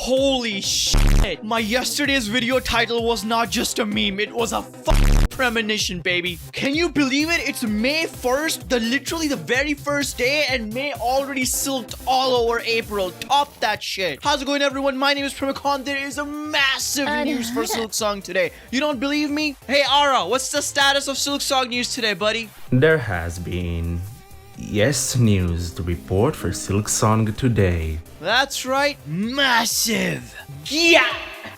Holy shit. My yesterday's video title was not just a meme, it was a fucking premonition, baby. Can you believe it? It's May 1st, literally the very first day, and May already silked all over April. Top that shit. How's it going, everyone? My name is Primacon. There is a massive news for SILKSONG today. You don't believe me? Hey, Ara, what's the status of SILKSONG news today, buddy? There has been news to report for SILKSONG today. That's right, massive. Yeah!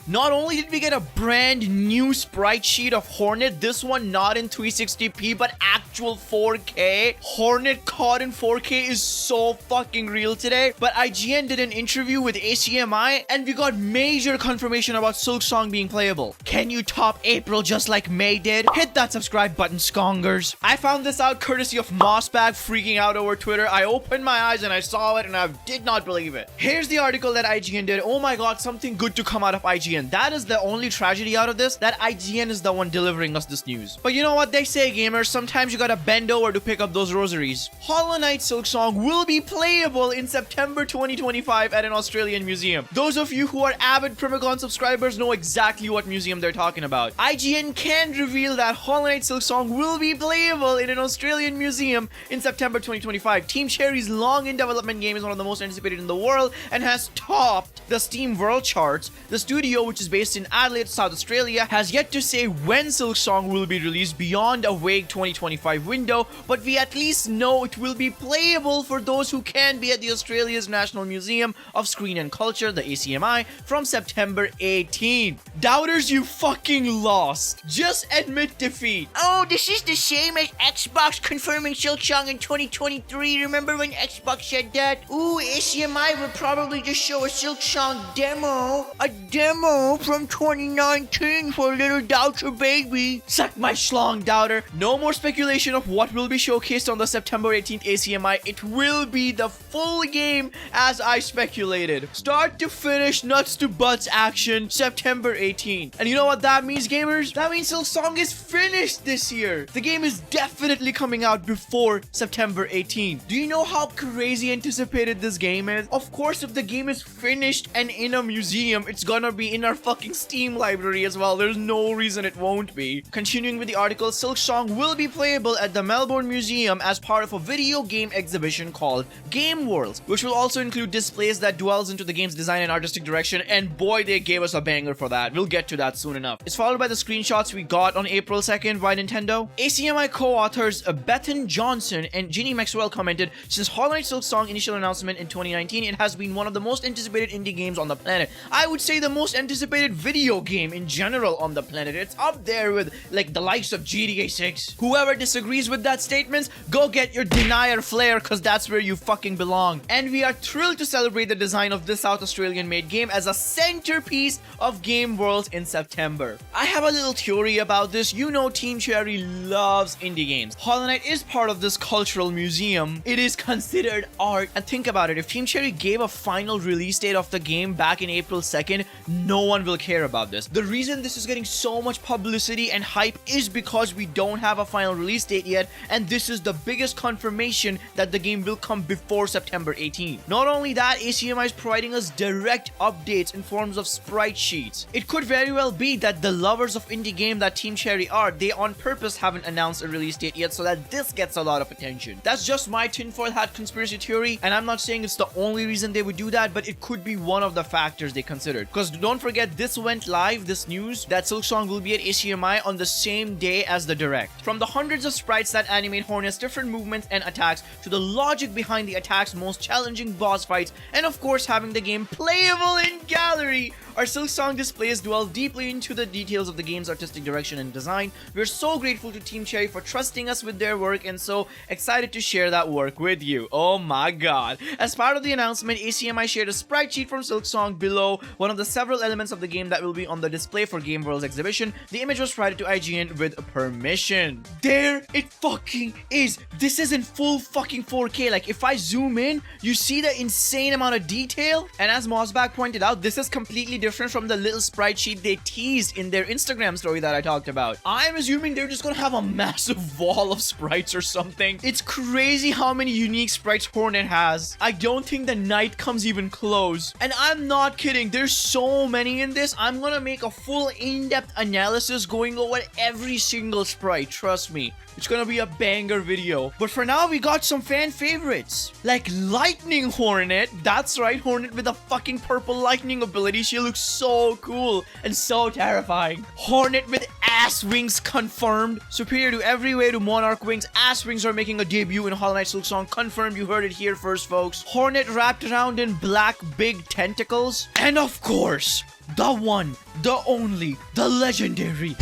Not only did we get a brand new sprite sheet of Hornet, this one not in 360p but actual 4K. Hornet caught in 4K is so fucking real today. But IGN did an interview with ACMI and we got major confirmation about SILKSONG being playable. Can you top April just like May did? Hit that subscribe button, skongers. I found this out courtesy of Mossbag freaking out over Twitter. I opened my eyes and I saw it and I did not believe it. Here's the article that IGN did. Oh my god, something good to come out of IGN. That is the only tragedy out of this, that IGN is the one delivering us this news. But you know what they say, gamers, sometimes you gotta bend over to pick up those rosaries. Hollow Knight SILKSONG will be playable in September 2025 at an Australian museum. Those of you who are avid Primacon subscribers know exactly what museum they're talking about. IGN can reveal that Hollow Knight SILKSONG will be playable in an Australian museum in September 2025. Team Cherry's long in development game is one of the most anticipated in the world and has topped the Steam World charts. The studio, which is based in Adelaide, South Australia, has yet to say when SILKSONG will be released beyond a vague 2025 window, but we at least know it will be playable for those who can be at the Australia's National Museum of Screen and Culture, the ACMI, from September 18. Doubters, you fucking lost. Just admit defeat. Oh, this is the same as Xbox confirming SILKSONG in 2023. Remember when Xbox said that? Ooh, ACMI will probably just show a SILKSONG demo. A demo from 2019 for little doubter baby. Suck my schlong, doubter. No more speculation of what will be showcased on the September 18th ACMI. It will be the full game as I speculated. Start to finish, nuts to butts action, September 18th. And you know what that means, gamers? That means SILKSONG is finished this year. The game is definitely coming out before September 18th. Do you know how crazy anticipated this game is? Of course, if the game is finished and in a museum, it's gonna be in our fucking Steam library as well. There's no reason it won't be. Continuing with the article, SILKSONG will be playable at the Melbourne Museum as part of a video game exhibition called Game Worlds, which will also include displays that dwells into the game's design and artistic direction, and boy, they gave us a banger for that. We'll get to that soon enough. It's followed by the screenshots we got on April 2nd by Nintendo. ACMI co-authors Bethan Johnson and Ginny Maxwell commented, since Hollow Knight SILKSONG initial announcement in 2019, it has been one of the most anticipated indie games on the planet. I would say the most anticipated video game in general on the planet. It's up there with like the likes of GTA 6. Whoever disagrees with that statement, go get your denier flare, cause that's where you fucking belong. And we are thrilled to celebrate the design of this South Australian made game as a centerpiece of Game Worlds in September. I have a little theory about this. You know Team Cherry loves indie games. Hollow Knight is part of this cultural museum. It is considered art. And think about it, if Team Cherry gave a final release date of the game back in April 2nd, no one will care about this. The reason this is getting so much publicity and hype is because we don't have a final release date yet, and this is the biggest confirmation that the game will come before September 18th. Not only that, ACMI is providing us direct updates in forms of sprite sheets. It could very well be that the lovers of indie game that Team Cherry are, they on purpose haven't announced a release date yet so that this gets a lot of attention. That's just my tinfoil hat conspiracy theory, and I'm not saying it's the only reason they would do that, but it could be one of the factors they considered. Because don't forget, this went live, this news, that SILKSONG will be at ACMI on the same day as the Direct. From the hundreds of sprites that animate Hornet's different movements and attacks, to the logic behind the attack's most challenging boss fights, and of course having the game playable in gallery, our SILKSONG displays dwell deeply into the details of the game's artistic direction and design. We're so grateful to Team Cherry for trusting us with their work and so excited to share that work with you. Oh my god. As part of the announcement, ACMI shared a sprite sheet from SILKSONG below one of the several elements of the game that will be on the display for Game World's exhibition. The image was provided to IGN with permission. There it fucking is. This is in full fucking 4K. Like if I zoom in, you see the insane amount of detail. And as Mossbag pointed out, this is completely different from the little sprite sheet they teased in their Instagram story that I talked about. I'm assuming they're just gonna have a massive wall of sprites or something. It's crazy how many unique sprites Hornet has. I don't think the night comes even close. And I'm not kidding. There's so many in this. I'm gonna make a full in-depth analysis going over every single sprite. Trust me. It's gonna be a banger video. But for now, we got some fan favorites. Like Lightning Hornet. That's right, Hornet with a fucking purple lightning ability. She looks so cool and so terrifying. Hornet with ass wings confirmed. Superior to every way to Monarch wings. Ass wings are making a debut in Hollow Knight Silksong. Confirmed. You heard it here first, folks. Hornet wrapped around in black big tentacles. And of course, the one, the only, the legendary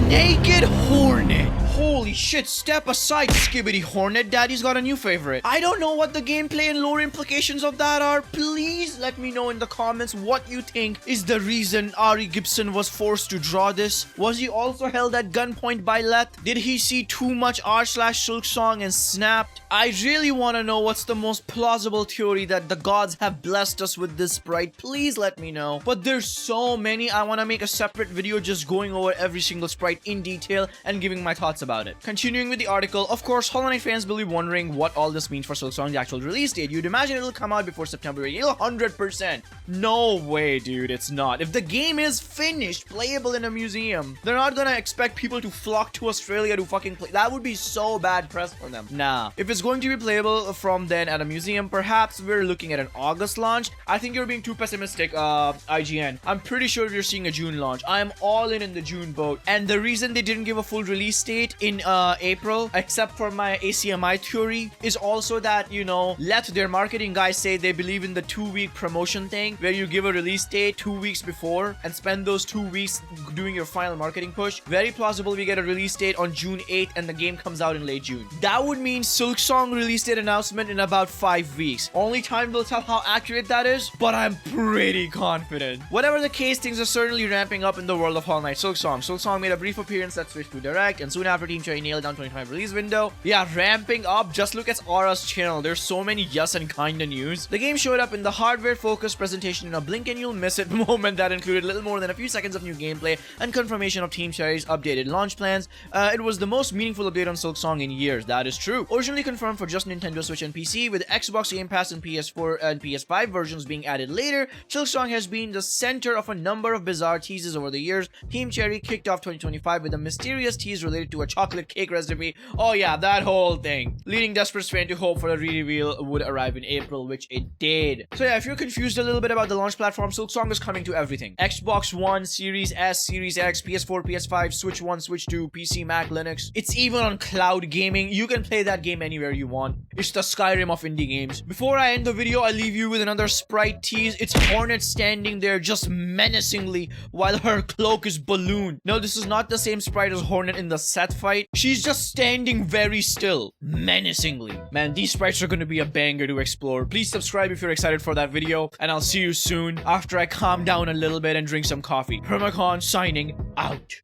Naked Hornet. Holy shit, step aside, Skibbity Hornet. Daddy's got a new favorite. I don't know what the gameplay and lore implications of that are. Please let me know in the comments what you think is the reason Ari Gibson was forced to draw this. Was he also held at gunpoint by Leth? Did he see too much r/Silksong and snapped? I really want to know what's the most plausible theory that the gods have blessed us with this sprite. Please let me know. But there's so many. I want to make a separate video just going over every single sprite in detail and giving my thoughts about it. Continuing with the article, of course, Hollow Knight fans will be wondering what all this means for Silksong, the actual release date. You'd imagine it'll come out before September 100%. No way, dude, it's not. If the game is finished, playable in a museum, they're not gonna expect people to flock to Australia to fucking play. That would be so bad press for them. Nah. If it's going to be playable from then at a museum, perhaps we're looking at an August launch. I think you're being too pessimistic, IGN. I'm pretty sure we're seeing a June launch. I'm all in the June boat. And the reason they didn't give a full release date in April, except for my ACMI theory, is also that, you know, let their marketing guys say they believe in the 2-week promotion thing, where you give a release date 2 weeks before and spend those 2 weeks doing your final marketing push. Very plausible we get a release date on June 8th and the game comes out in late June. That would mean Silksong release date announcement in about 5 weeks. Only time will tell how accurate that is, but I'm pretty confident. Whatever the case, things are certainly ramping up in the world of Hollow Knight Silksong. Silksong made a brief appearance that switched to Direct, and soon after Team Cherry nailed down 25 release window. Yeah, ramping up. Just look at Aura's channel. There's so many yes and kinda news. The game showed up in the hardware-focused presentation in a blink and you'll miss it moment that included little more than a few seconds of new gameplay and confirmation of Team Cherry's updated launch plans. It was the most meaningful update on Silksong in years. That is true. Originally confirmed for just Nintendo Switch and PC, with Xbox Game Pass and PS4 and PS5 versions being added later, Silksong has been the center of a number of bizarre teases over the years. Team Cherry kicked off 2025 with a mysterious tease related to a chocolate cake recipe. Oh yeah, that whole thing. Leading Desperate fan to hope for a re-reveal would arrive in April, which it did. So yeah, if you're confused a little bit about the launch platform, Silksong is coming to everything. Xbox One, Series S, Series X, PS4, PS5, Switch 1, Switch 2, PC, Mac, Linux. It's even on cloud gaming. You can play that game anywhere you want. It's the Skyrim of indie games. Before I end the video, I leave you with another sprite tease. It's Hornet standing there just menacingly while her cloak is ballooned. No, this is not the same sprite as Hornet in the set fight. She's just standing very still, menacingly. Man, these sprites are gonna be a banger to explore. Please subscribe if you're excited for that video, and I'll see you soon after I calm down a little bit and drink some coffee. Primacon signing out.